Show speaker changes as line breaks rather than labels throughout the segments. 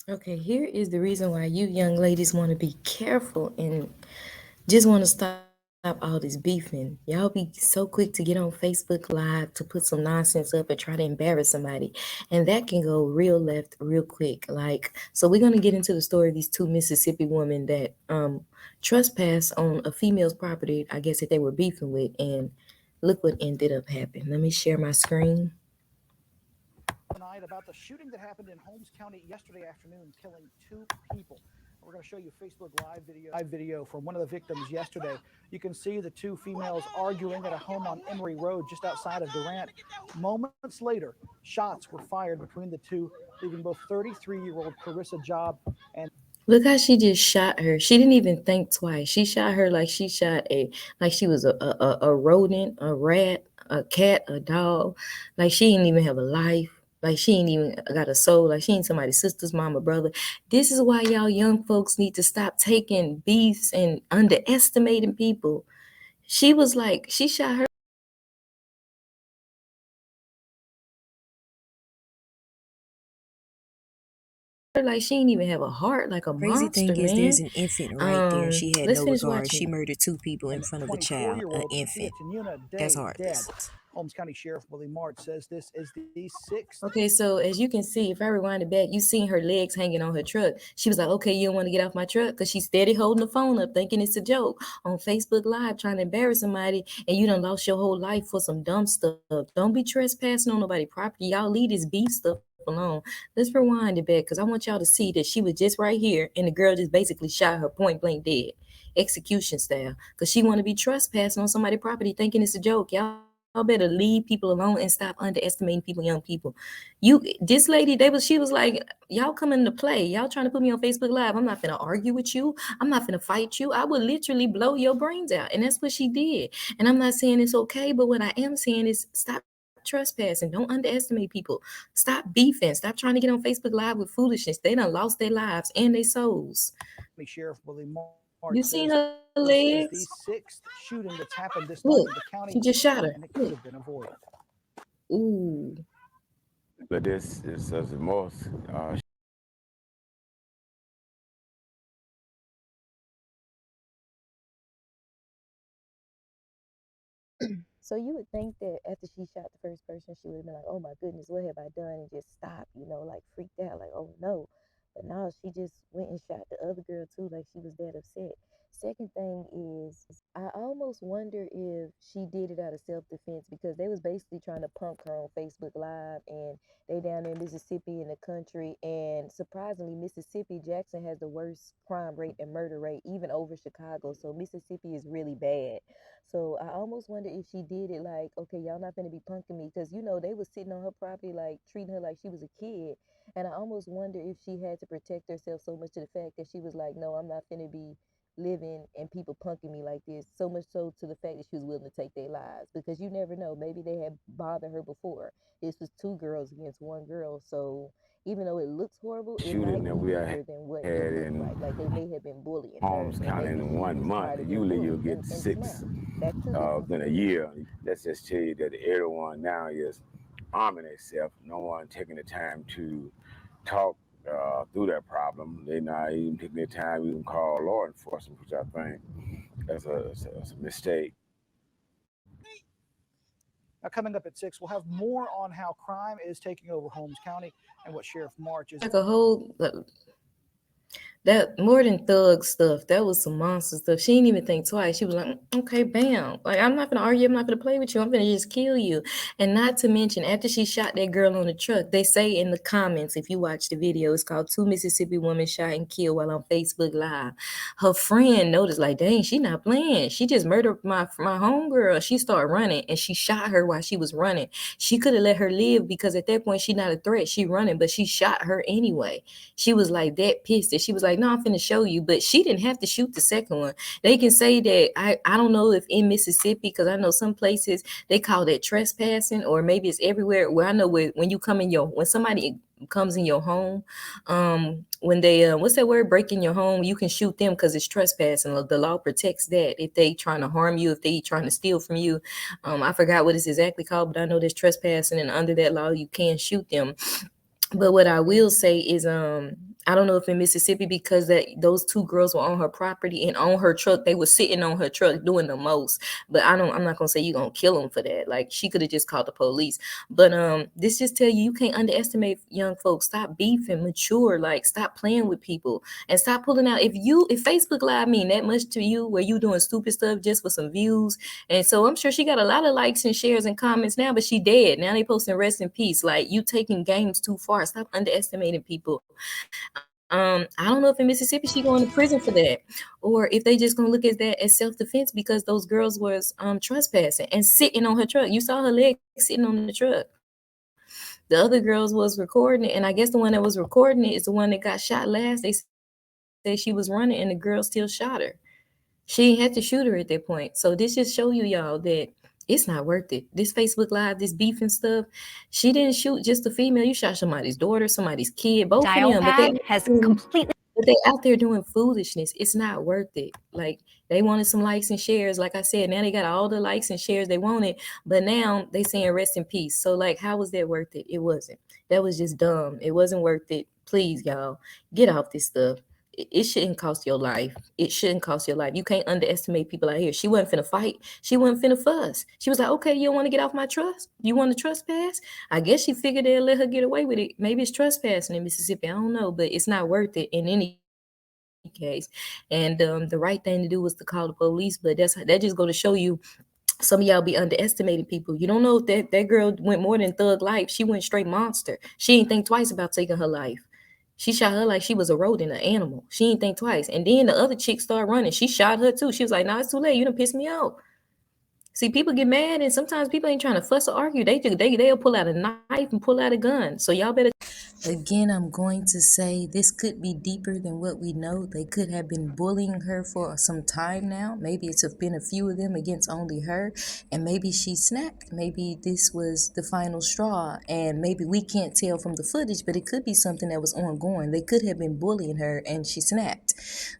Okay, here is the reason why you young ladies want to be careful and just want to stop all this beefing. Y'all be so quick to get on Facebook Live to put some nonsense up and try to embarrass somebody, and that can go real left real quick. Like, so we're gonna get into the story of these two Mississippi women that trespassed on a female's property. I guess that they were beefing with, and look what ended up happening. Let me share my screen.
Tonight about the shooting that happened in Holmes County yesterday afternoon, killing two people. We're going to show you Facebook live video from one of the victims yesterday. You can see the two females arguing at a home on Emory Road just outside of Durant. Moments later, shots were fired between the two, leaving both 33-year-old Carissa Job and
Look how she just shot her. She didn't even think twice. She shot her like she shot a like she was a rodent, a rat, a cat, a dog. Like she didn't even have a life. Like she ain't even got a soul. Like she ain't somebody's sister's mama, brother. This is why y'all young folks need to stop taking beefs and underestimating people. She was like, she shot her like she ain't even have a life. Like she ain't even got a soul. Like she ain't somebody's sister's mama, brother. She shot her like she ain't even have a heart, like a monster,
Crazy
man.
thing is, there's an infant right there. She
Let's
had
finish
no regard.
watching.
She murdered two people in front of a child, an
24-year-old Sophia
infant.
Tanuna
That's
Day dead.
heartless.
Holmes County Sheriff Willie March says this is the sixth.
Okay, so as you can see, if I rewind it back, you seen her legs hanging on her truck. She was like, "Okay, you don't want to get off my truck," because she's steady holding the phone up, thinking it's a joke on Facebook Live, trying to embarrass somebody, and you done lost your whole life for some dumb stuff. Don't be trespassing on nobody's property. Y'all leave this beef stuff alone. Let's rewind it back, because I want y'all to see that she was just right here, and the girl just basically shot her point blank dead, execution style, because she want to be trespassing on somebody's property, thinking it's a joke. Y'all better leave people alone and stop underestimating people, young people. This lady, she was like, y'all coming to play. Y'all trying to put me on Facebook Live. I'm not finna argue with you. I'm not finna fight you. I would literally blow your brains out. And that's what she did. And I'm not saying it's okay, but what I am saying is stop trespassing. Don't underestimate people. Stop beefing. Stop trying to get on Facebook Live with foolishness. They done lost their lives and their souls.
Sheriff Willie March says
You seen
this
her
is the
legs?
sixth shooting that's happened this month
Look,
in the county,
he just shot her.
and it
Look.
could have been avoided.
Ooh.
But this is the most
So you would think that after she shot the first person, she would have been like, "Oh my goodness, what have I done?" and just stop, like freaked out, like, "Oh no!" But now she just went and shot the other girl too, like she was that upset. Second thing is, I almost wonder if she did it out of self defense because they was basically trying to punk her on Facebook Live, and they down there in Mississippi in the country, and surprisingly, Mississippi Jackson has the worst crime rate and murder rate, even over Chicago. So Mississippi is really bad. So I almost wonder if she did it like, okay, y'all not gonna be punking me, because they was sitting on her property like treating her like she was a kid, and I almost wonder if she had to protect herself so much to the fact that she was like, no, I'm not gonna be living and people punking me like this. So much so to the fact that she was willing to take their lives, because you never know, maybe they had bothered her before. This was two girls against one girl, so even though it looks horrible, it
shooting
might
that
be
we had
deeper than what it
in
looked like they may have been bullying her,
Holmes
and
County
maybe
in
she
1 month.
tired of getting
Usually you'll
bullied
get
and
six
snapped. Back to you.
in a year. Let's just tell you that everyone now is arming themselves. No one taking the time to talk through that problem. They're not even taking the time to even call law enforcement, which I think is a mistake.
Now, coming up at 6, we'll have more on how crime is taking over Holmes County and what Sheriff March is.
Like a whole that more than thug stuff. That was some monster stuff. She didn't even think twice. She was like, okay, bam. Like, I'm not gonna argue. I'm not gonna play with you. I'm gonna just kill you. And not to mention, after she shot that girl on the truck, they say in the comments, if you watch the video, it's called Two Mississippi Women Shot and Killed While on Facebook Live. Her friend noticed, like, dang, she not playing. She just murdered my homegirl. She started running and she shot her while she was running. She could have let her live because at that point she not a threat. She running, but she shot her anyway. She was like that pissed that she was like, no, I'm finna show you. But she didn't have to shoot the second one. They can say that I don't know if in Mississippi, because I know some places they call that trespassing, or maybe it's everywhere where I know when you come in when somebody comes in your home, when they what's that word, break in your home, you can shoot them because it's trespassing. The law protects that if they trying to harm you, if they trying to steal from you. I forgot what it's exactly called, but I know there's trespassing, and under that law you can shoot them. But what I will say is, I don't know if in Mississippi, because those two girls were on her property and on her truck, they were sitting on her truck doing the most. But I'm not gonna say you're gonna kill them for that. Like, she could have just called the police. But this just tell you can't underestimate young folks. Stop beefing, mature, like stop playing with people and stop pulling out. If Facebook Live mean that much to you, where you doing stupid stuff just for some views, and so I'm sure she got a lot of likes and shares and comments now, but she dead. Now they posting rest in peace. Like, you taking games too far. Stop underestimating people. I don't know if in Mississippi she going to prison for that, or if they just gonna look at that as self-defense because those girls was trespassing and sitting on her truck. You saw her leg sitting on the truck. The other girls was recording it, and I guess the one that was recording it is the one that got shot last. They said she was running, and the girl still shot her. She had to shoot her at that point. So this just show you, y'all, that it's not worth it. This Facebook Live, this beef and stuff. She didn't shoot just a female. You shot somebody's daughter, somebody's kid, both of them. But they out there doing foolishness. It's not worth it. Like, they wanted some likes and shares. Like I said, now they got all the likes and shares they wanted, but now they saying rest in peace. So like, how was that worth it? It wasn't. That was just dumb. It wasn't worth it. Please, y'all, get off this stuff. It shouldn't cost your life. It shouldn't cost your life. You can't underestimate people out here. She wasn't finna fight. She wasn't finna fuss. She was like, okay, you don't want to get off my trust? You want to trespass? I guess she figured they'll let her get away with it. Maybe it's trespassing in Mississippi. I don't know, but it's not worth it in any case. And the right thing to do was to call the police. But that just go to show you, some of y'all be underestimating people. You don't know if that girl went more than thug life. She went straight monster. She didn't think twice about taking her life. She shot her like she was a rodent, an animal. She didn't think twice. And then the other chick started running. She shot her too. She was like, nah, it's too late. You done pissed me off. See, people get mad, and sometimes people ain't trying to fuss or argue. They'll pull out a knife and pull out a gun. So y'all better.
Again, I'm going to say this could be deeper than what we know. They could have been bullying her for some time now. Maybe it's been a few of them against only her, and maybe she snapped. Maybe this was the final straw, and maybe we can't tell from the footage, but it could be something that was ongoing. They could have been bullying her and she snapped,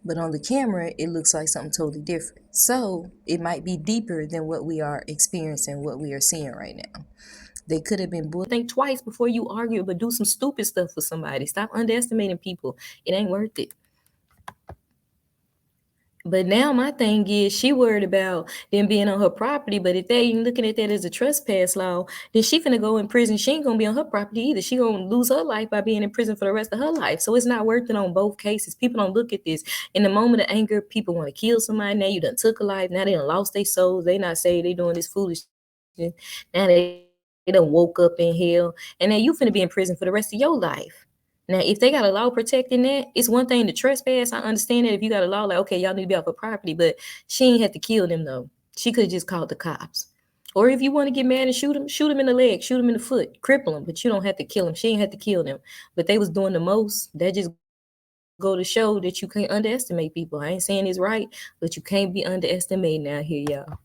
but on the camera, it looks like something totally different. So it might be deeper than what we are experiencing, what we are seeing right now. They could have been bullied.
Think twice before you argue, but do some stupid stuff for somebody. Stop underestimating people. It ain't worth it. But now my thing is, she worried about them being on her property. But if they ain't looking at that as a trespass law, then she finna go in prison. She ain't gonna be on her property either. She gonna lose her life by being in prison for the rest of her life. So it's not worth it on both cases. People don't look at this. In the moment of anger, people want to kill somebody. Now you done took a life. Now they done lost their souls. They not saying they doing this foolishness. Now they done woke up in hell. And now you finna be in prison for the rest of your life. Now, if they got a law protecting that, it's one thing to trespass. I understand that if you got a law, like, okay, y'all need to be off her property, but she ain't had to kill them, though. She could have just called the cops. Or if you want to get mad and shoot them in the leg, shoot them in the foot, cripple them, but you don't have to kill them. She ain't had to kill them. But they was doing the most. That just go to show that you can't underestimate people. I ain't saying it's right, but you can't be underestimating out here, y'all.